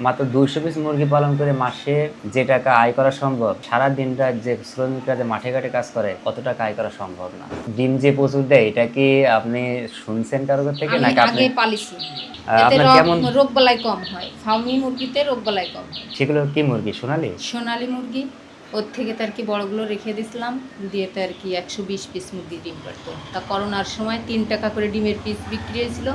মাত্র 200 পিস মুরগি পালন করে মাসে যে টাকা আয় করা সম্ভব, সারা দিনটা যে শ্রমিকরা যে মাঠে ঘাটে কাজ করে অত টাকা আয় করা সম্ভব না। ডিম যে প্রচুর দেয় এটা কি আপনি শুনছেন কারো থেকে নাকি আপনি আগে পালিছি? এতে আপনার কেমন রোগবালাই কম হয়। ফার্মি মুরগিতে রোগবালাই কম হয়। সেগুলো কি মুরগি সোনালী? সোনালী মুরগি ওর থেকে তার কি বড়গুলো রেখে দিছিলাম, দিয়ে তার কি 120 পিস মুরগি ডিম পারতো। তা করোনার সময় 3 টাকা করে ডিমের পিস বিক্রি হয়েছিল,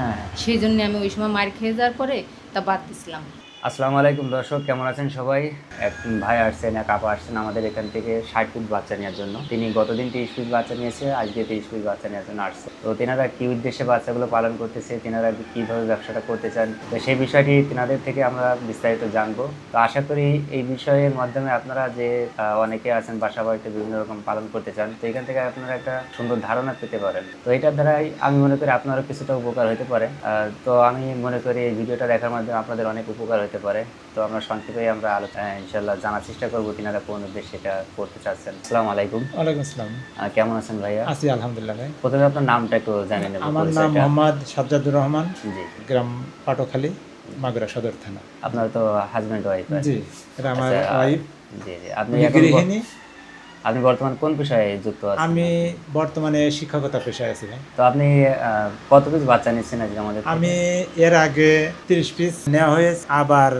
সেই জন্য আমি ওই সময় মার খেয়ে যাওয়ার পরে তা বাদ দিছিলাম। আসসালামু আলাইকুম দর্শক, কেমন আছেন সবাই? এক ভাই আসছেন, এক আপা আসছেন আমাদের এখান থেকে 60 পিস বাচ্চা নেওয়ার জন্য। তিনি গতদিন 30 পিস বাচ্চা নিয়েছে, আজকে 30 পিস বাচ্চা নেওয়ার জন্য আসছে। তো তেনারা কি উদ্দেশ্যে বাচ্চাগুলো পালন করতেছে, তেনারা কীভাবে ব্যবসাটা করতে চান, তো সেই বিষয়টি তেনাদের থেকে আমরা বিস্তারিত জানবো। তো আশা করি এই বিষয়ের মাধ্যমে আপনারা যে অনেকে আছেন বাসা বাড়িতে বিভিন্ন রকম পালন করতে চান, তো এখান থেকে আপনারা একটা সুন্দর ধারণা পেতে পারেন। তো এটার দ্বারাই আমি মনে করি আপনারও কিছুটা উপকার হতে পারে। তো আমি মনে করি এই ভিডিওটা দেখার মাধ্যমে আপনাদের অনেক উপকার হতে পারে। তো আমরা সংক্ষেপে আমরা ইনশাআল্লাহ জানার চেষ্টা করবো তিনারা কোন উদ্দেশ্যে এটা করতে চাচ্ছেন। আসসালামু আলাইকুম। ওয়ালাইকুম আসসালাম। কেমন আছেন ভাইয়া? আছি আলহামদুলিল্লাহ ভাই। প্রথমে আপনার নামটা একটু জানিয়ে নেব। আমার নাম মোহাম্মদ সাজ্জাদুর রহমান। জি। গ্রাম পাটোখালী, মাগুরা সদর থানা। আপনার তো হাজবেন্ড ওয়াইফ? জি, এটা আমার ওয়াইফ। জি জি। আপনি গৃহিণী। আপনি বর্তমান কোন পেশায় যুক্ত আছেন? আমি বর্তমানে শিক্ষকতা পেশায় আছি ভাই। তো আপনি কত পিস বাচ্চা নিচ্ছেন আজকে আমাদের? আমি এর আগে 30 পিস নেওয়া হয়েছে, আবার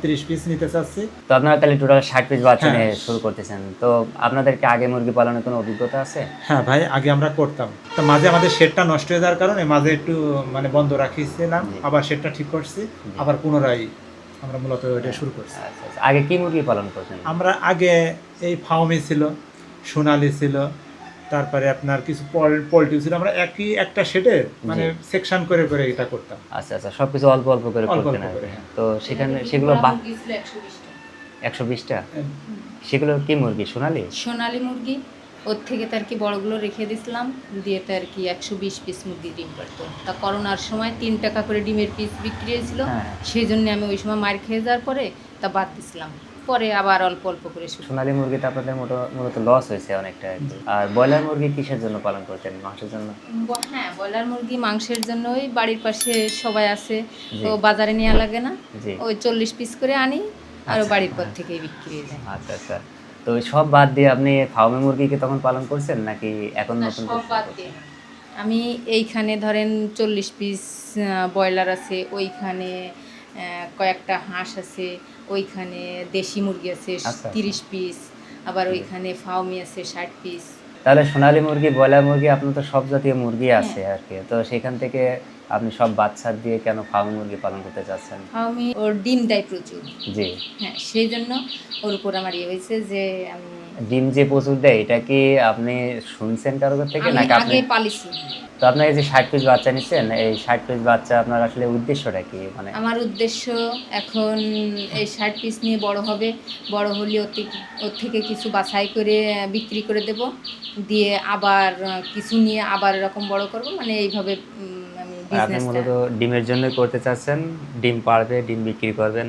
30 পিস নিতে চাচ্ছি। তো আপনারা তাহলে টোটাল 60 পিস বাচ্চা নিয়ে শুরু করতেছেন। তো আপনাদেরকে আগে মুরগি পালনের কোনো অভিজ্ঞতা আছে? হ্যাঁ ভাই, আগে আমরা করতাম। তো মাঝে আমাদের শেডটা নষ্ট হয়ে যাওয়ার কারণে মাঝে একটু বন্ধ রাখিয়েছিলাম, আবার শেডটা ঠিক করছি, আবার পুনরায় আমরা মূলত এটা শুরু করছি। আচ্ছা, আগে কি মুরগি পালন করতেন? আমরা আগে এই ফার্মি ছিল, সোনালী ছিল, তারপরে আপনার কিছু পোল্ট্রি ছিল। আমরা একই একটা শেডে সেকশন করে করে এটা করতাম। আচ্ছা আচ্ছা, সবকিছু অল্প অল্প করে করতেন। তো সেখানে সেগুলো 120টা। সেগুলো কি মুরগি সোনালী? সোনালী মুরগি ওর থেকে তার কি বড়গুলো রেখে দিছিলাম, দিয়ে তার কি 120 পিস মুরগি ডিম পারতো। তা করোনার সময় 3 টাকা করে ডিমের পিস বিক্রি হয়েছিল, সেই জন্য আমি ওই সময় মার খেয়ে যাওয়ার পরে তা বাদ দিছিলাম। পরে আবার অল্প অল্প করে সোনালী মুরগিতে আপনাদের মূলত লস হয়েছে অনেকটা। আর ব্রয়লার মুরগি কিসের জন্য পালন করতেন? মাংসের জন্য? হ্যাঁ, ব্রয়লার মুরগি মাংসের জন্য। ওই বাড়ির পাশে সবাই আছে, তো বাজারে নেওয়া লাগে না, ওই 40 পিস করে আনি আর বাড়ির পর থেকেই বিক্রি হয়ে যায়। আচ্ছা আচ্ছা। তো সব বাদ দিয়ে আপনি ফার্মি মুরগিকে তখন পালন করছেন নাকি এখন নতুন? সব বাদ দিয়ে আমি এইখানে ধরেন 40 পিস ব্রয়লার আছে, ওইখানে কয়েকটা হাঁস আছে, ওইখানে দেশি মুরগি আছে 30 পিস, আবার ওইখানে ফার্মি আছে 60 পিস। তাহলে সোনালী মুরগি, ব্রয়লার মুরগি, আপনার তো সব জাতীয় মুরগি আছে আর কি। তো সেখান থেকে আপনি সব বাচ্চা দিয়ে কেন ফার্মি মুরগি পালন করতে চাচ্ছেন? ফার্মি ওর ডিম দেয় প্রচুর। জি হ্যাঁ, সেই জন্য ওর উপর আমার হয়েছে যে আমি ডিম যে প্রচুর দেয় এটা কি আপনি শুনছেন কারো থেকে নাকি আপনি আগে পালিছি? তো আপনার এই যে 60 পিস বাচ্চা নিচ্ছেন, এই 60 পিস বাচ্চা আপনার আসলে উদ্দেশ্যটা কি? আমার উদ্দেশ্য এখন এই 60 পিস নিয়ে বড় হবে, বড় হলে ওর থেকে কিছু বাছাই করে বিক্রি করে দেব, দিয়ে আবার কিছু নিয়ে আবার এরকম বড় করব, এইভাবে আমি আপনি মূলত ডিমের জন্যই করতে চাচ্ছেন। ডিম পারবে, ডিম বিক্রি করবেন।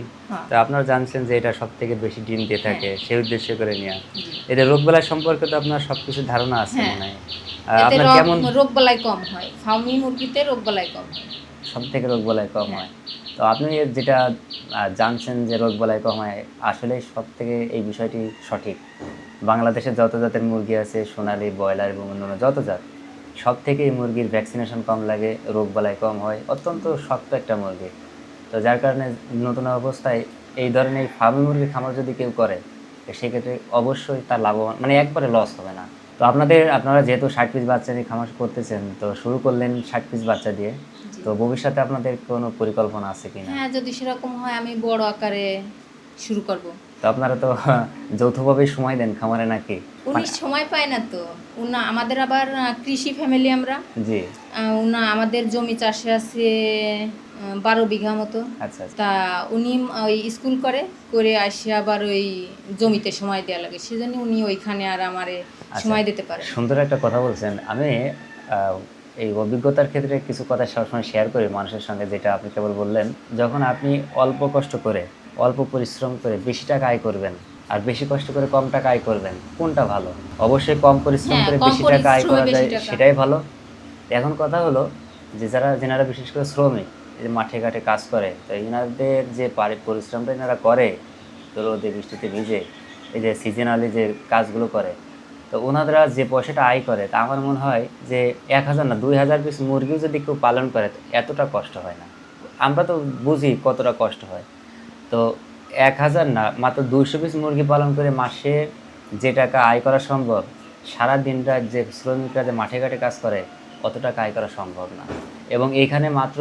তো আপনারা জানছেন যে এটা সব থেকে বেশি ডিম দিয়ে থাকে, সেই উদ্দেশ্য করে নেওয়া। এদের রোগবালাই সম্পর্কে তো আপনার সবকিছু ধারণা আছে মনে হয়। আপনার কেমন রোগবালাই কম হয়? ফার্মি মুরগিতে রোগবালাই কম হয়, সব থেকে রোগবালাই কম হয়। তো আপনি যেটা জানছেন যে রোগবালাই কম হয়, আসলে সব থেকে এই বিষয়টি সঠিক। বাংলাদেশে যত জাতের মুরগি আছে, সোনালী, ব্রয়লার এবং অন্যান্য যত জাত, সব থেকে এই মুরগির ভ্যাকসিনেশন কম লাগে, রোগবালাই কম হয়, অত্যন্ত শক্ত একটা মুরগি। তো যার কারণে নতুন অবস্থায় এই ধরনের ফার্মি মুরগির খামার যদি কেউ করে, সেক্ষেত্রে অবশ্যই তার লাভবান, একবারে লস হবে না। তো আপনারা যেহেতু 60 পিস বাচ্চা নিয়ে খামার করতেছেন, তো শুরু করলেন 60 পিস বাচ্চা দিয়ে, তো ভবিষ্যতে আপনাদের কোনো পরিকল্পনা আছে কিনা? হ্যাঁ, যদি সেরকম হয় আমি বড় আকারে শুরু করব। তো আপনারা তো যৌথভাবে সময় দেন খামারে নাকি? উনি সময় পায় না তো। আমাদের আবার কৃষি ফ্যামিলি আমরা। জি। আমাদের জমি চাষে আছে 12 বিঘা মতো। আচ্ছা। তা উনি ওই স্কুল করে আসে আবার ওই জমিতে সময় দেওয়া লাগে, সেজন্য উনি ওইখানে আর আমারে সময় দিতে পারে। সুন্দর একটা কথা বলছেন। আমি এই অভিজ্ঞতার ক্ষেত্রে কিছু কথা সবসময় শেয়ার করি মানুষের সঙ্গে, যেটা আপনি কেবল বললেন। যখন আপনি অল্প কষ্ট করে, অল্প পরিশ্রম করে বেশি টাকা আয় করবেন, আর বেশি কষ্ট করে কম টাকা আয় করবেন, কোনটা ভালো? অবশ্যই কম পরিশ্রম করে বেশি টাকা আয় করা যায়, সেটাই ভালো। এখন কথা হলো যে যেনারা বিশেষ করে শ্রমিক, এই যে মাঠে ঘাটে কাজ করে, তো এনাদের যে পরিশ্রমটা এনারা করে, তো রোদে বৃষ্টিতে ভিজে এই যে সিজনালি যে কাজগুলো করে, তো ওনারা যে পয়সাটা আয় করে, তা আমার মনে হয় যে 1000 না 2000 পিস মুরগিও যদি কেউ পালন করে তো এতটা কষ্ট হয় না। আমরা তো বুঝি কতটা কষ্ট হয়। তো 1000 না, মাত্র 200 পিস মুরগি পালন করে মাসে যে টাকা আয় করা সম্ভব, সারা দিনটা যে শ্রমিকরা যে মাঠে ঘাটে কাজ করে অত টাকা আয় করা সম্ভব না। এবং এইখানে মাত্র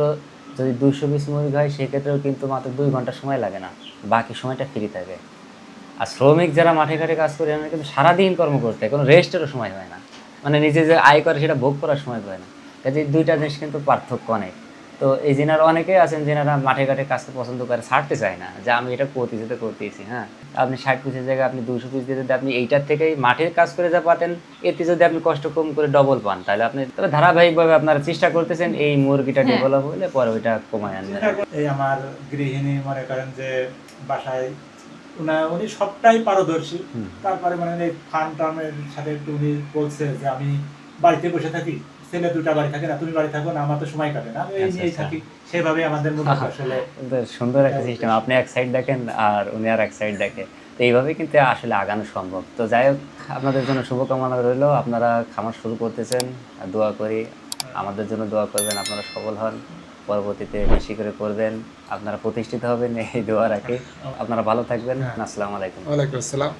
যদি 200 পিস মুরগি হয় সেক্ষেত্রেও কিন্তু মাত্র 2 ঘন্টা সময় লাগে না, বাকি সময়টা ফ্রি থাকে। আর শ্রমিক যারা মাঠে ঘাটে কাজ করে এনারা কিন্তু সারাদিন কর্ম করতে হয়, কোনো রেস্টেরও সময় হয় না, মানে নিজে যে আয় করে সেটা ভোগ করার সময় পায় না। কাজে দুইটা জিনিস কিন্তু পার্থক্য অনেক। তো এই যেনারা অনেকেই আছেন যেনারা মাঠে ঘাটে কাজকে পছন্দ করে, ছাড়তে চায় না যে আমি এটা করতেছি। হ্যাঁ, আপনি 60 পিসের জায়গায় আপনি 200 পিস দিয়ে যদি আপনি এইটার থেকেই মাঠের কাজ করে যা পাতেন, এতে যদি আপনি কষ্ট কম করে ডবল পান, তাহলে আপনি তবে ধারাবাহিকভাবে আপনারা চেষ্টা করতেছেন এই মুরগিটা ডেভেলপ হলে পরে ওইটা কমায় আনবেন। এই আমার গৃহিণী মনে করেন যে বাসায় উনি সবটাই পারদর্শী, তারপরে মানে এই ফান টার্মের সাথে একটু উনি বলছে যে আমি বাড়িতে বসে থাকি, ছেলে দুটা বাড়ি থাকে না, তুমি বাড়ি থাকো না, আমার তো সময় কাটে না, আমি এই নিয়েই থাকি। সেভাবে আমাদের মূলত আসলে সুন্দর একটা সিস্টেম, আপনি এক সাইড দেখেন আর উনি আর এক সাইড দেখে, তো এইভাবেই কিন্তু আসলে আগানো সম্ভব। তো যাই হোক, আপনাদের জন্য শুভকামনা রইল, আপনারা খামার শুরু করতেছেন, দোয়া করি আমাদের জন্য দোয়া করবেন, আপনারা সফল হন, পরবর্তীতে বেশি করে করবেন, আপনারা প্রতিষ্ঠিত হবেন এই দোয়া রাখি। আপনারা ভালো থাকবেন। আসসালামু আলাইকুম। ওয়ালাইকুম আসসালাম।